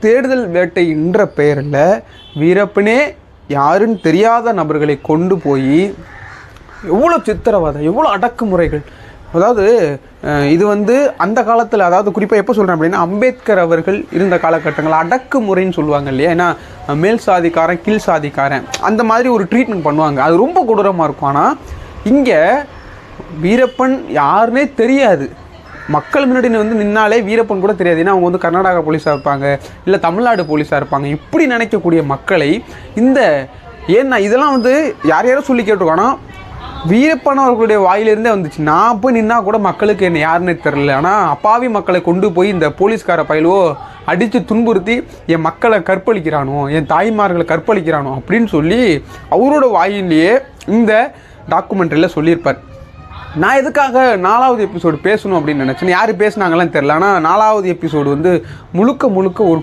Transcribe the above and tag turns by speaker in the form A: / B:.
A: தேடுதல் வேட்டை என்ற பெயரில் வீரப்பனே யாருன்னு தெரியாத நபர்களை கொண்டு போய் எவ்வளோ சித்திரவதை, எவ்வளோ அடக்குமுறைகள். அதாவது இது வந்து அந்த காலத்தில், அதாவது குறிப்பாக எப்போ சொல்கிறேன் அப்படின்னா, அம்பேத்கர் அவர்கள் இருந்த காலகட்டங்கள் அடக்குமுறைன்னு சொல்லுவாங்க இல்லையா. ஏன்னா மேல் சாதிக்காரன் கீழ் சாதிக்காரன் அந்த மாதிரி ஒரு ட்ரீட்மெண்ட் பண்ணுவாங்க. அது ரொம்ப கொடூரமாக இருக்கும். ஆனால் இங்கே வீரப்பன் யாருன்னே தெரியாது. மக்கள் முன்னாடி வந்து நின்னாலே வீரப்பன் கூட தெரியாது. ஏன்னா அவங்க வந்து கர்நாடகா போலீஸாக இருப்பாங்க, இல்லை தமிழ்நாடு போலீஸாக இருப்பாங்க. இப்படி நினைக்கக்கூடிய மக்களை இந்த ஏன்னா இதெல்லாம் வந்து யார் யாரும் சொல்லி கேட்டிருக்கோன்னா வீரப்பன் அவர்களுடைய வாயிலிருந்தே வந்துச்சு. நான் போய் நின்னா கூட மக்களுக்கு என்ன யாருன்னே தெரில. ஆனால் அப்பாவி மக்களை கொண்டு போய் இந்த போலீஸ்கார பயிலுவோ அடித்து துன்புறுத்தி என் மக்களை கற்பழிக்கிறானோ, என் தாய்மார்களை கற்பழிக்கிறானோ அப்படின்னு சொல்லி அவரோட வாயிலேயே இந்த டாக்குமெண்ட்ரியில் சொல்லியிருப்பார். நான் எதுக்காக 4வது எபிசோடு பேசணும் அப்படின்னு நினச்சேன். யார் பேசுனாங்களான்னு தெரில. ஆனால் 4வது எபிசோடு வந்து முழுக்க ஒரு